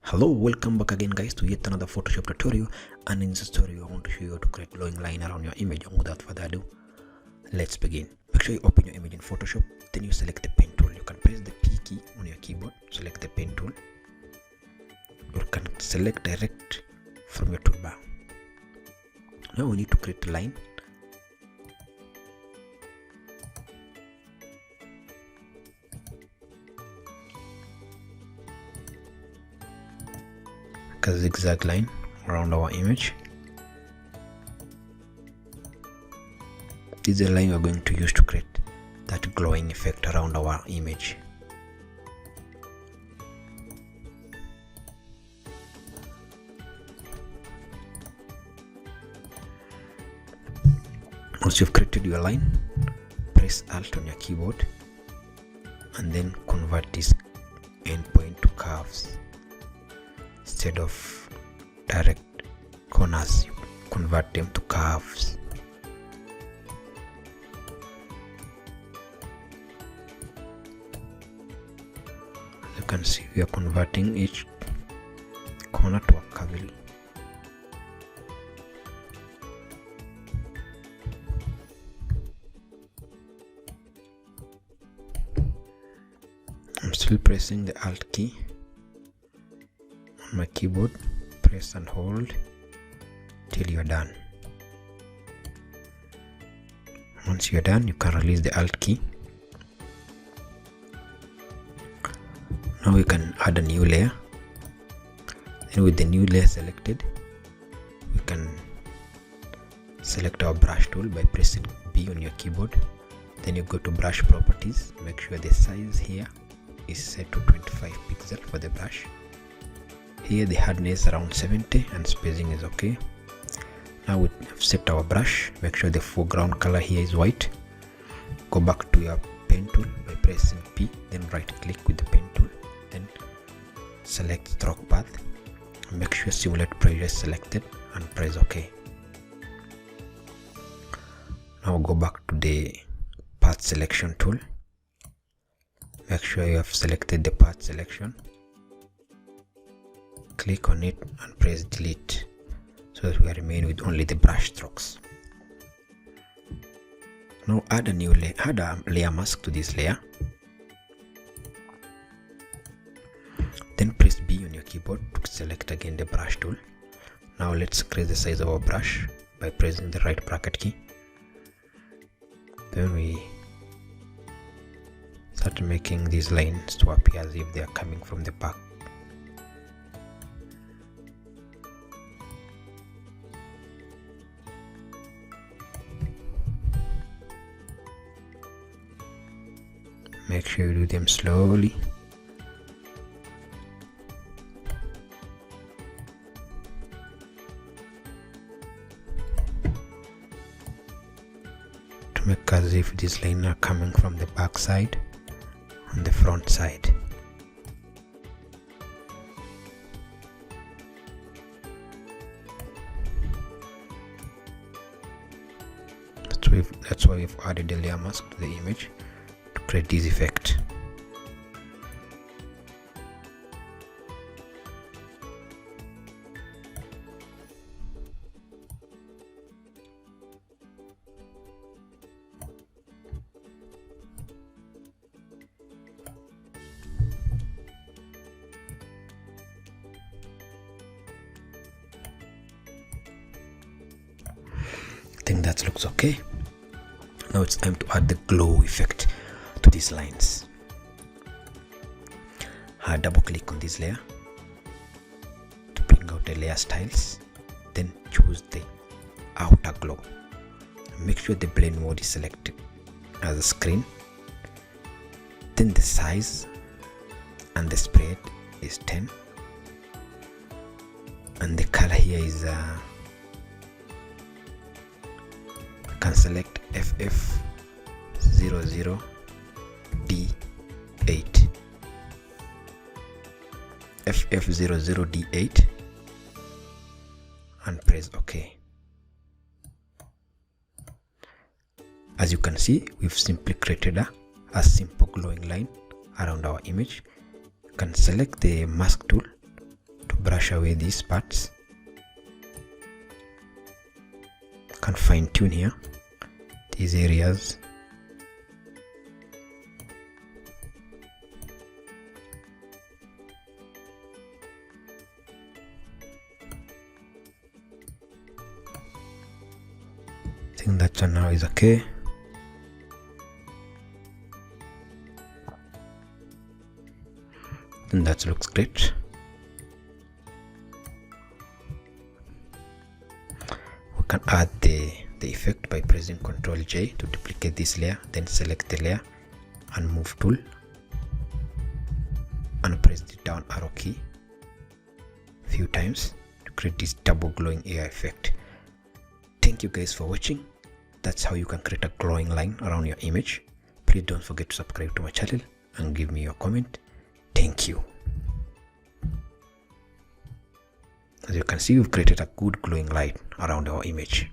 Hello, welcome back again guys to yet another Photoshop tutorial, and in this tutorial I want to show you how to create glowing line around your image. And without further ado, let's begin. Make sure you open your image in Photoshop, then you select the pen tool. You can press the P key on your keyboard, select the pen tool. You can select direct from your toolbar. Now we need to create a line. A zigzag line around our image. This is the line we're going to use to create that glowing effect around our image. Once you've created your line, press Alt on your keyboard and then convert this endpoint to curves. Instead of direct corners, you convert them to curves. As you can see, we are converting each corner to a curve. I'm still pressing the Alt key on my keyboard. Press and hold till you're done. Once you're done, you can release the Alt key. Now we can add a new layer. Then with the new layer selected, we can select our brush tool by pressing B on your keyboard. Then you go to brush properties. Make sure the size here is set to 25 pixels for the brush. Here the hardness around 70 and spacing is okay. Now we have set our brush. Make sure the foreground color here is white. Go back to your pen tool by pressing P, then right click with the pen tool, then select stroke path. Make sure simulate pressure is selected and press OK. Now go back to the path selection tool. Make sure you have selected the path selection. Click on it and press delete, so that we remain with only the brush strokes. Now add a new layer, add a layer mask to this layer. Then press B on your keyboard to select again the brush tool. Now let's increase the size of our brush by pressing the right bracket key. Then we start making these lines to appear as if they are coming from the back. Make sure you do them slowly. To make as if these lines are coming from the back side and the front side. That's why we've added a layer mask to the image to create this effect. I think that looks okay. Now it's time to add the glow effect to these lines. Double click on this layer to bring out the layer styles. Then choose the outer glow. Make sure the blend mode is selected as a screen. Then the size and the spread is 10. And the color here is can select FF00D8 FF00D8 and press OK. As you can see, we've simply created a simple glowing line around our image. You can select the mask tool brush away these parts. Can fine tune here these areas. I think that one now is okay. And that looks great. We can add the effect by pressing Ctrl J to duplicate this layer, then select the layer and move tool and press the down arrow key a few times to create this double glowing AI effect. Thank you guys for watching. That's how you can create a glowing line around your image. Please don't forget to subscribe to my channel and give me your comment. Thank you. As you can see, we've created a good glowing light around our image.